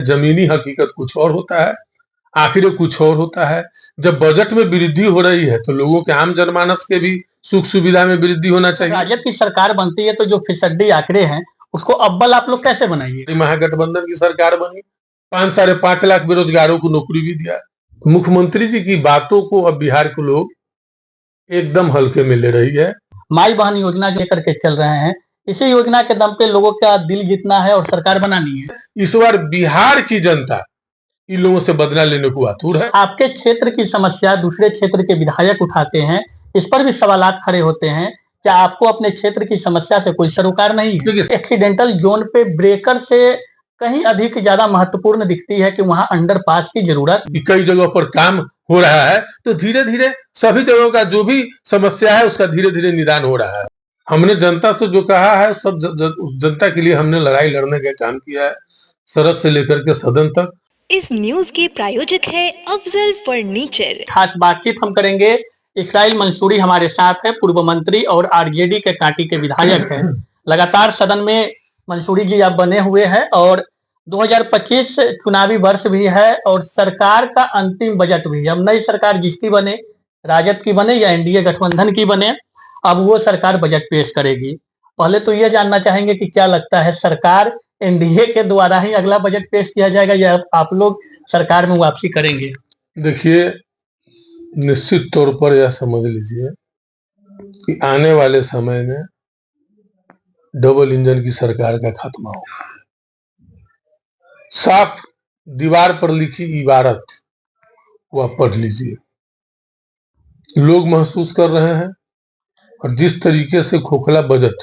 जमीनी हकीकत कुछ और होता है, आखिर कुछ और होता है। जब बजट में वृद्धि हो रही है तो लोगों के आम जनमानस के भी सुख सुविधा में वृद्धि होना चाहिए। राजद की सरकार बनती है तो जो फिसड्डी आंकड़े हैं उसको अव्वल आप लोग कैसे बनाइए? महागठबंधन की सरकार बनी, 5-5.5 लाख बेरोजगारों को नौकरी भी दिया। मुख्यमंत्री जी की बातों को अब बिहार के लोग एकदम हल्के में ले रही है। माई बहन योजना लेकर के चल रहे हैं, इसी योजना के दम पे लोगों का दिल जीतना है और सरकार बनानी है। इस बार बिहार की जनता इन लोगों से बदला लेने को आतुर है। आपके क्षेत्र की समस्या दूसरे क्षेत्र के विधायक उठाते हैं, इस पर भी सवालात खड़े होते हैं। क्या आपको अपने क्षेत्र की समस्या से कोई सरोकार नहीं है? एक्सीडेंटल जोन पे ब्रेकर से कहीं अधिक ज्यादा महत्वपूर्ण दिखती है कि वहां अंडरपास की जरूरत। कई जगहों पर काम हो रहा है तो धीरे धीरे सभी जगहों का जो भी समस्या है उसका धीरे धीरे निदान हो रहा है। हमने जनता से जो कहा है सब जनता के लिए हमने लड़ाई लड़ने का काम किया है, सड़क से लेकर के सदन तक। इस न्यूज के प्रायोजक है अफजल फर्नीचर। खास बातचीत हम करेंगे। इसराइल मंसूरी हमारे साथ है, पूर्व मंत्री और आरजेडी के कांटी के विधायक हैं। लगातार सदन में मंसूरी जी आप बने हुए हैं और 2025 चुनावी वर्ष भी है और सरकार का अंतिम बजट भी है। अब नई सरकार जिसकी बने, राजद की बने या एनडीए गठबंधन की बने, अब वो सरकार बजट पेश करेगी। पहले तो ये जानना चाहेंगे कि क्या लगता है, सरकार एनडीए के द्वारा ही अगला बजट पेश किया जाएगा या आप लोग सरकार में वापसी करेंगे? देखिए, निश्चित तौर पर यह समझ लीजिए कि आने वाले समय में डबल इंजन की सरकार का खात्मा होगा। साफ दीवार पर लिखी इबारत वह पढ़ लीजिए। लोग महसूस कर रहे हैं और जिस तरीके से खोखला बजट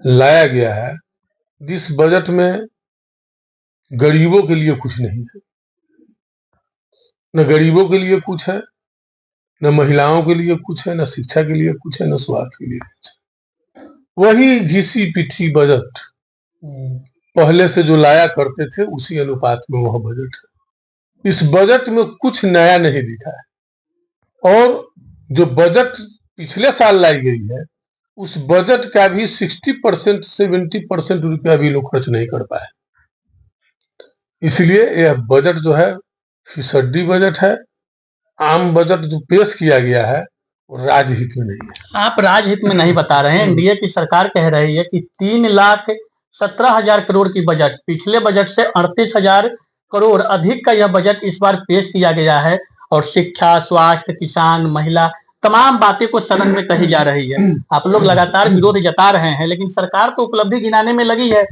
लाया गया है, जिस बजट में गरीबों के लिए कुछ नहीं है, न गरीबों के लिए कुछ है, न महिलाओं के लिए कुछ है, न शिक्षा के लिए कुछ है, न स्वास्थ्य के लिए कुछ है। वही घिसी पिठी बजट पहले से जो लाया करते थे उसी अनुपात में वह बजट है। इस बजट में कुछ नया नहीं दिखा है और जो बजट पिछले साल लाई गई है उस बजट का भी 60% 70% रुपया भी लोग खर्च नहीं कर पाए। इसलिए यह बजट जो है फिसड्डी बजट है। आम बजट जो पेश किया गया है वो राजहित में नहीं है। आप राजहित में नहीं बता रहे हैं। एनडीए की सरकार कह रही है कि 3,17,000 करोड़ की बजट, पिछले बजट से 38,000 करोड़ अधिक का यह बजट इस बार पेश किया गया है और शिक्षा, स्वास्थ्य, किसान, महिला, तमाम बातें को सदन में कही जा रही है। आप लोग लगातार विरोध जता रहे हैं लेकिन सरकार तो उपलब्धि गिनाने में लगी है।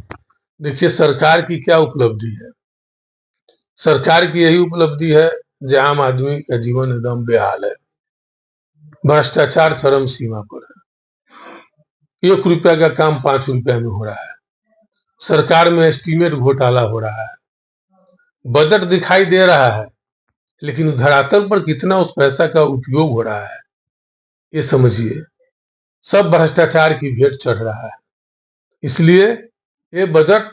देखिए, सरकार की क्या उपलब्धि है? सरकार की यही उपलब्धि है कि आम आदमी का जीवन एकदम बेहाल है, भ्रष्टाचार चरम सीमा पर है। 1 रुपया का काम 5 रुपया में हो रहा है। सरकार में एस्टीमेट घोटाला हो रहा है। बजट दिखाई दे रहा है लेकिन धरातल पर कितना उस पैसा का उपयोग हो रहा है ये समझिए। सब भ्रष्टाचार की भेंट चढ़ रहा है। इसलिए ये बजट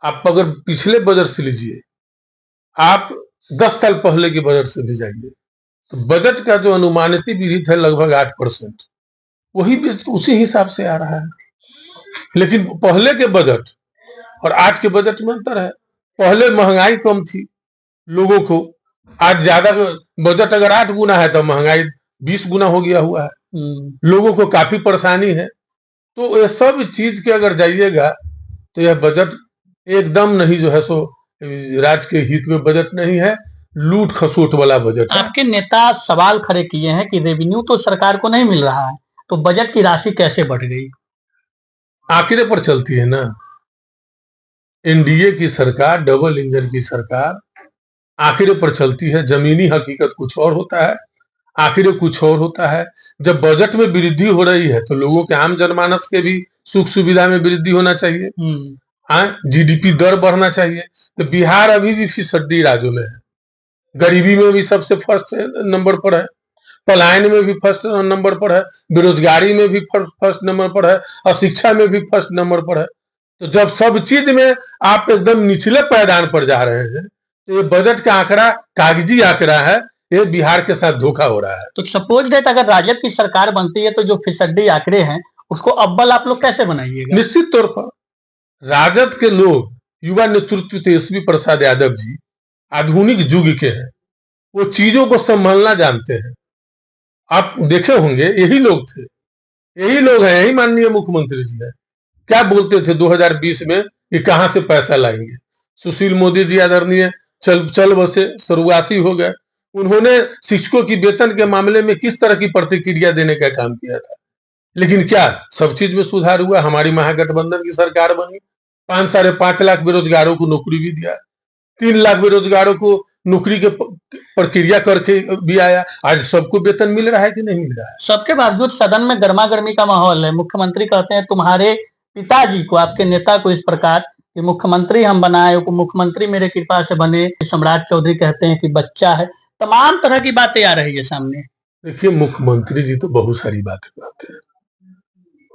आप अगर पिछले बजट से लीजिए, आप 10 साल पहले के बजट से भी जाइए तो बजट का जो अनुमानित विहित है लगभग 8%, वही उसी हिसाब से आ रहा है। लेकिन पहले के बजट और आज के बजट में अंतर है। पहले महंगाई कम थी लोगों को, आज ज्यादा। बजट अगर 8 गुना है तो महंगाई 20 गुना हो गया हुआ है। लोगों को काफी परेशानी है। तो ये सब चीज के अगर जाइएगा तो यह बजट एकदम नहीं जो है सो राज्य के हित में बजट नहीं है, लूट खसोट वाला बजट है। आपके नेता सवाल खड़े किए हैं कि रेवेन्यू तो सरकार को नहीं मिल रहा है तो बजट की राशि कैसे बढ़ गई? आंकड़े पर चलती है ना। एनडीए की सरकार, डबल इंजन की सरकार आंकड़े पर चलती है। जमीनी हकीकत कुछ और होता है, आंकड़े कुछ और होता है। जब बजट में वृद्धि हो रही है तो लोगों के आम जनमानस के भी सुख सुविधा में वृद्धि होना चाहिए। जीडीपी दर बढ़ना चाहिए। तो बिहार अभी भी फिसड्डी राज्यों में है। गरीबी में भी सबसे फर्स्ट नंबर पर है, पलायन में भी फर्स्ट नंबर पर है, बेरोजगारी में भी फर्स्ट नंबर पर है और शिक्षा में भी फर्स्ट नंबर पर है। तो जब सब चीज में आप एकदम निचले पायदान पर जा रहे हैं तो ये बजट का आंकड़ा कागजी आंकड़ा है, ये बिहार के साथ धोखा हो रहा है। तो सपोज दैट अगर राजद की सरकार बनती है तो जो फिसड्डी आंकड़े हैं उसको अव्वल आप लोग कैसे बनाइएगा? निश्चित तौर पर राजद के लोग युवा नेतृत्व तेजस्वी प्रसाद यादव जी आधुनिक युग के हैं, वो चीजों को संभालना जानते हैं। आप देखे होंगे यही लोग थे, यही लोग हैं, यही माननीय मुख्यमंत्री जी है। क्या बोलते थे 2020 में कि कहां से पैसा लाएंगे? सुशील मोदी जी आदरणीय चल बसे, स्वर्गवासी हो गए। उन्होंने शिक्षकों की वेतन के मामले में किस तरह की प्रतिक्रिया देने का काम किया था, लेकिन क्या सब चीज में सुधार हुआ? हमारी महागठबंधन की सरकार बनी, 5-5.5 लाख बेरोजगारों को नौकरी भी दिया, 3 लाख बेरोजगारों को नौकरी के प्रक्रिया करके भी आया। आज सबको वेतन मिल रहा है कि नहीं मिल रहा है? सबके बावजूद सदन में गर्मा गर्मी का माहौल है। मुख्यमंत्री कहते हैं तुम्हारे पिताजी को, आपके नेता को इस प्रकार कि मुख्यमंत्री हम बनाए, उप मुख्यमंत्री मेरे कृपा से बने। सम्राट चौधरी कहते हैं कि बच्चा है। तमाम तरह की बातें आ रही है सामने। देखिए, मुख्यमंत्री जी तो बहुत सारी बातें कहते हैं।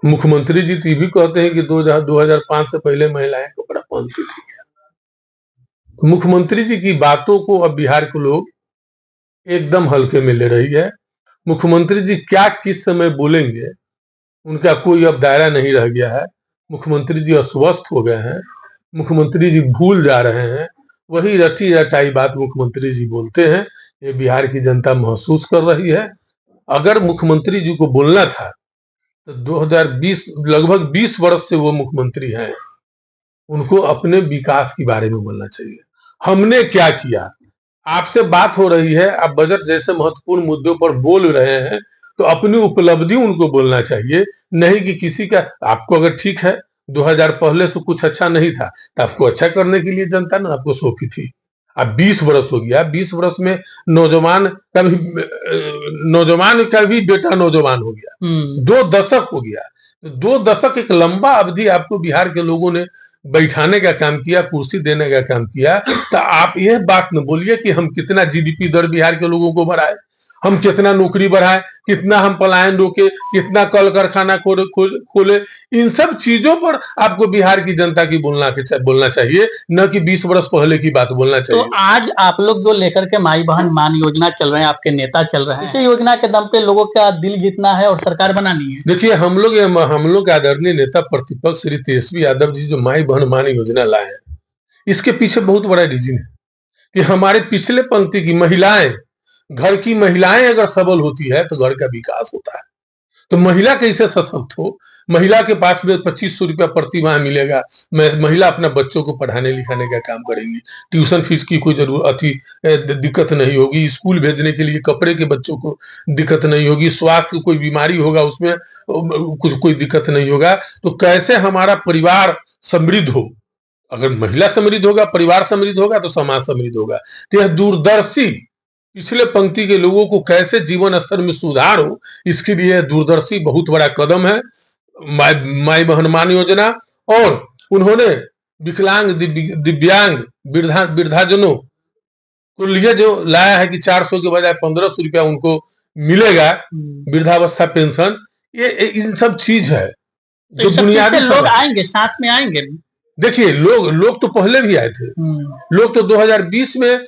मुख्यमंत्री जी तो ये भी कहते हैं कि 2005 से पहले महिलाएं कपड़ा पहनती थी। मुख्यमंत्री जी की बातों को अब बिहार के लोग एकदम हल्के में ले रही है। मुख्यमंत्री जी क्या किस समय बोलेंगे उनका कोई अब दायरा नहीं रह गया है। मुख्यमंत्री जी अस्वस्थ हो गए हैं, मुख्यमंत्री जी भूल जा रहे हैं, वही रटी रटाई बात मुख्यमंत्री जी बोलते हैं। ये बिहार की जनता महसूस कर रही है। अगर मुख्यमंत्री जी को बोलना था तो 2020 लगभग 20 वर्ष से वो मुख्यमंत्री हैं, उनको अपने विकास के बारे में बोलना चाहिए। हमने क्या किया? आपसे बात हो रही है, आप बजट जैसे महत्वपूर्ण मुद्दों पर बोल रहे हैं, तो अपनी उपलब्धि उनको बोलना चाहिए, नहीं कि किसी का। आपको अगर ठीक है 2000 पहले से कुछ अच्छा नहीं था तो आपको अच्छा करने के लिए जनता ने आपको सौंपी थी। अब 20 वर्ष हो गया, 20 वर्ष में नौजवान का भी बेटा नौजवान हो गया, 2 दशक हो गया। 2 दशक एक लंबा अवधि आपको बिहार के लोगों ने बैठाने का काम किया, कुर्सी देने का काम किया। तो आप यह बात न बोलिए कि हम कितना जीडीपी दर बिहार के लोगों को बढ़ाए, हम कितना नौकरी बढ़ाए, कितना हम पलायन रोके, कितना कल कारखाना खोले। इन सब चीजों पर आपको बिहार की जनता की बोलना चाहिए, न कि 20 वर्ष पहले की बात बोलना चाहिए। तो आज आप लोग जो लेकर के माई बहन मान योजना चल रहे हैं, आपके नेता चल रहे हैं, इसी योजना के दम पे लोगों का दिल जीतना है और सरकार बनानी है। देखिए, हम लोग आदरणीय नेता प्रतिपक्ष श्री तेजस्वी यादव जी जो माई बहन मान योजना लाए हैं, इसके पीछे बहुत बड़ा रीजन है कि हमारे पिछले पंक्ति की महिलाएं, घर की महिलाएं अगर सबल होती है तो घर का विकास होता है। तो महिला कैसे सशक्त हो? महिला के पास में 2500 रुपया प्रति माह मिलेगा, महिला अपना बच्चों को पढ़ाने लिखाने का काम करेंगी, ट्यूशन फीस की कोई दिक्कत नहीं होगी, स्कूल भेजने के लिए कपड़े के बच्चों को दिक्कत नहीं होगी, स्वास्थ्य कोई बीमारी होगा उसमें कुछ कोई दिक्कत नहीं होगा। तो कैसे हमारा परिवार समृद्ध हो? अगर महिला समृद्ध होगा, परिवार समृद्ध होगा तो समाज समृद्ध होगा। तो यह दूरदर्शी पिछले पंक्ति के लोगों को कैसे जीवन स्तर में सुधार हो, इसके लिए दूरदर्शी बहुत बड़ा कदम है माई बहन मान योजना। और उन्होंने विकलांग, दिव्यांग, वृद्धाजनों को लिए जो लाया है कि 400 के बजाय 1500 रुपया उनको मिलेगा वृद्धावस्था पेंशन। ये इन सब चीज है जो बुनियादी लोग आएंगे, साथ में आएंगे। देखिए, लोग तो पहले भी आए थे। लोग तो 2020 में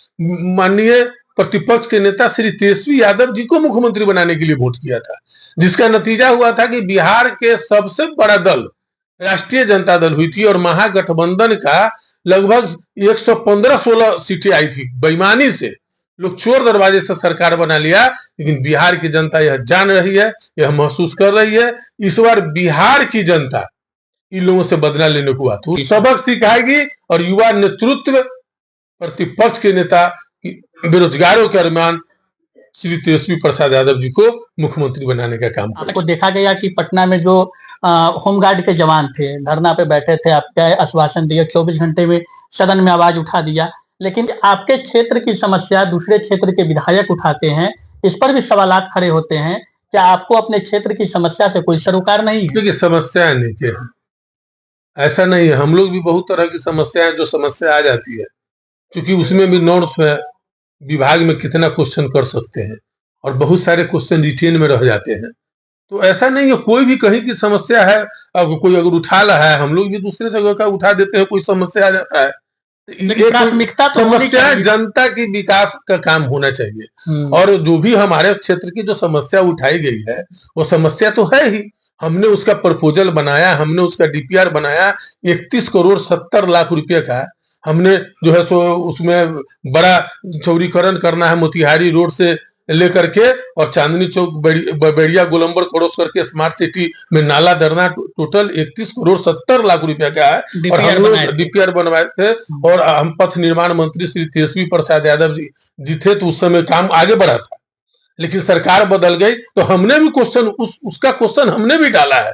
माननीय प्रतिपक्ष के नेता श्री तेजस्वी यादव जी को मुख्यमंत्री बनाने के लिए वोट किया था, जिसका नतीजा हुआ था कि बिहार के सबसे बड़ा दल राष्ट्रीय जनता दल हुई थी और महागठबंधन का लगभग 115-16 सीटें आई थी। बेईमानी से लोग चोर दरवाजे से सरकार बना लिया, लेकिन बिहार की जनता यह जान रही है, यह महसूस कर रही है। इस बार बिहार की जनता इन लोगों से बदला लेने को आती है, सबक सिखाएगी और युवा नेतृत्व प्रतिपक्ष के नेता बेरोजगारों के अरमान श्री तेजस्वी प्रसाद यादव जी को मुख्यमंत्री बनाने का काम आपको देखा गया कि पटना में जो होमगार्ड के जवान थे, धरना पे बैठे थे, आपका आश्वासन दिया, 24 घंटे में सदन में आवाज उठा दिया, लेकिन आपके क्षेत्र की समस्या दूसरे क्षेत्र के विधायक उठाते हैं, इस पर भी सवालात खड़े होते हैं। क्या आपको अपने क्षेत्र की समस्या से कोई सरोकार नहीं? देखिए, समस्या नहीं क्या है, ऐसा नहीं है। हम लोग भी बहुत तरह की समस्या है, जो समस्या आ जाती है, क्योंकि उसमें भी नोट्स है, विभाग में कितना क्वेश्चन कर सकते हैं और बहुत सारे क्वेश्चन रिटेन में रह जाते हैं। तो ऐसा नहीं है, कोई भी कहीं की समस्या है, कोई अगर उठा रहा है, हम लोग भी दूसरे जगह का उठा देते हैं, कोई समस्या आ जाता है। प्राथमिकता समस्या जनता की विकास का काम होना चाहिए। और जो भी हमारे क्षेत्र की जो समस्या उठाई गई है वो समस्या तो है ही, हमने उसका प्रपोजल बनाया, हमने उसका डीपीआर बनाया, 31 करोड़ 70 लाख रुपए का हमने जो है सो उसमें बड़ा चौड़ीकरण करना है, मोतिहारी रोड से लेकर के और चांदनी चौक बेड़िया गोलंबर क्रॉस करके स्मार्ट सिटी में नाला दरना, टोटल 31 करोड़ 70 लाख रुपया का है। और हम लोग डीपीआर बनवाए थे और हम पथ निर्माण मंत्री श्री तेजस्वी प्रसाद यादव जी थे, तो उस समय काम आगे बढ़ा था। लेकिन सरकार बदल गई तो हमने भी क्वेश्चन उसका क्वेश्चन हमने भी डाला है।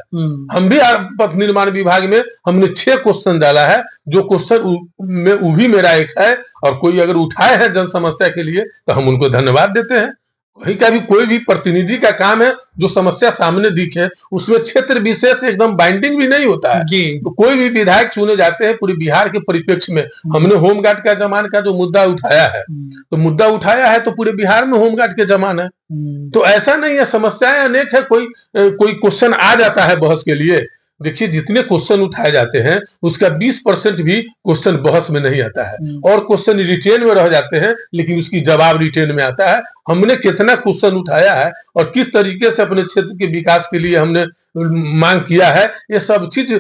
हम भी पथ निर्माण विभाग में हमने 6 क्वेश्चन डाला है, जो क्वेश्चन में वो भी मेरा एक है। और कोई अगर उठाए हैं जन समस्या के लिए तो हम उनको धन्यवाद देते हैं। कहीं का भी कोई भी प्रतिनिधि का काम है जो समस्या सामने दिखे, उसमें क्षेत्र विशेष एकदम बाइंडिंग भी नहीं होता है। तो कोई भी विधायक चुने जाते हैं पूरे बिहार के परिप्रेक्ष्य में। हमने होमगार्ड का जमान का जो मुद्दा उठाया है, तो मुद्दा उठाया है तो पूरे बिहार में होमगार्ड के जमान है। तो ऐसा नहीं है, समस्याएं अनेक है। कोई क्वेश्चन आ जाता है बहस के लिए। देखिए, जितने क्वेश्चन उठाए जाते हैं उसका 20% भी क्वेश्चन बहस में नहीं आता है, और क्वेश्चन रिटेन में रह जाते हैं, लेकिन उसकी जवाब रिटेन में आता है। हमने कितना क्वेश्चन उठाया है और किस तरीके से अपने क्षेत्र के विकास के लिए हमने मांग किया है, ये सब चीज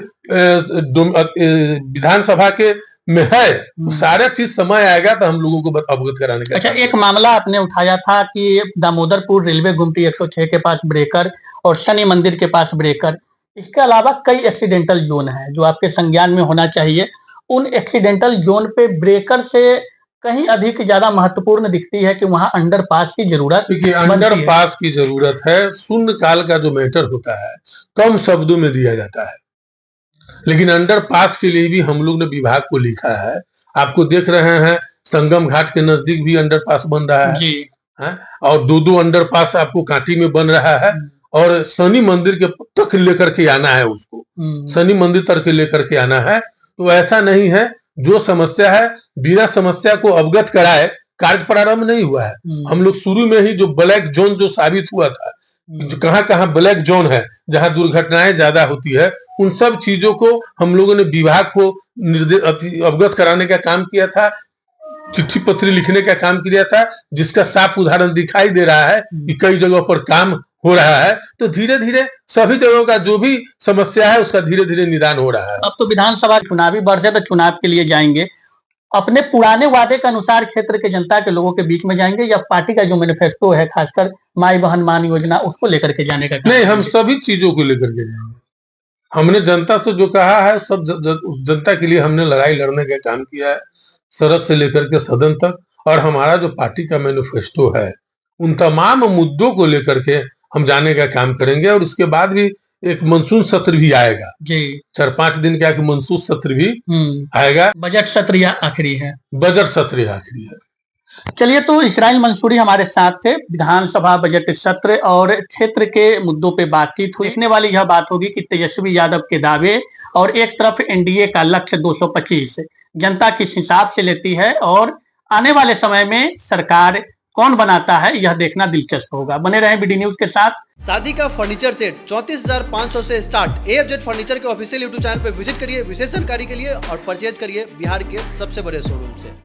विधानसभा के में है। सारा चीज समय आएगा तो हम लोगों को अवगत कराने का। अच्छा, एक मामला आपने उठाया था कि दामोदरपुर रेलवे गुमटी 106 के पास ब्रेकर और शनि मंदिर के पास ब्रेकर, इसके अलावा कई एक्सीडेंटल जोन है जो आपके संज्ञान में होना चाहिए। उन एक्सीडेंटल जोन पे ब्रेकर से कहीं अधिक ज्यादा महत्वपूर्ण दिखती है कि वहां अंडरपास की जरूरत। अंडरपास की जरूरत है। शून्य काल का जो मैटर होता है कम शब्दों में दिया जाता है, लेकिन अंडरपास के लिए भी हम लोग ने विभाग को लिखा है। आपको देख रहे हैं संगम घाट के नजदीक भी अंडरपास बन रहा है जी। और 2 अंडरपास आपको कांटी में बन रहा है। और शनि मंदिर के तक लेकर के आना है उसको, शनि मंदिर तक लेकर के आना है। तो ऐसा नहीं है, जो समस्या है बिना समस्या को अवगत कराए कार्य प्रारंभ नहीं हुआ है। हम लोग शुरू में ही जो ब्लैक जोन जो साबित हुआ था, जो कहाँ ब्लैक जोन है जहां दुर्घटनाएं ज्यादा होती है, उन सब चीजों को हम लोगों ने विभाग को अवगत कराने का काम किया था, चिट्ठी पत्री लिखने का काम किया था, जिसका साफ उदाहरण दिखाई दे रहा है कि कई जगहों पर काम हो रहा है। तो धीरे धीरे सभी जगहों का जो भी समस्या है उसका धीरे धीरे निदान हो रहा है। अब तो विधानसभा चुनावी वर्ष है, तो चुनाव के लिए जाएंगे, अपने पुराने वादे के अनुसार क्षेत्र के जनता के लोगों के बीच में जाएंगे, या पार्टी का जो मैनिफेस्टो है खासकर माई बहन मान योजना उसको लेकर के जाने का? नहीं, हम सभी चीजों को लेकर के जाएंगे। हमने जनता से जो कहा है सब जनता के लिए हमने लड़ाई लड़ने का काम किया है, सड़क से लेकर के सदन तक। और हमारा जो पार्टी का मैनिफेस्टो है उन तमाम मुद्दों को लेकर के हम जाने का काम करेंगे। और इसके बाद भी एक मानसून सत्र भी आएगा जी, 4-5 दिन का मानसून सत्र भी आएगा। बजट सत्र आखिरी है, बजट सत्र आखिरी है। चलिए, तो इसराइल मंसूरी हमारे साथ थे। विधानसभा बजट सत्र और क्षेत्र के मुद्दों पे बातचीत हुई। देखने वाली यह बात होगी कि तेजस्वी यादव के दावे और एक तरफ एनडीए का लक्ष्य 225 जनता किस हिसाब से लेती है, और आने वाले समय में सरकार कौन बनाता है, यह देखना दिलचस्प होगा। बने रहें बीडी न्यूज के साथ। शादी का फर्नीचर सेट 34,500 से स्टार्ट। AFZ फर्नीचर के ऑफिशियल यूट्यूब चैनल पर विजिट करिए विशेष जानकारी के लिए और परचेज करिए बिहार के सबसे बड़े शोरूम से।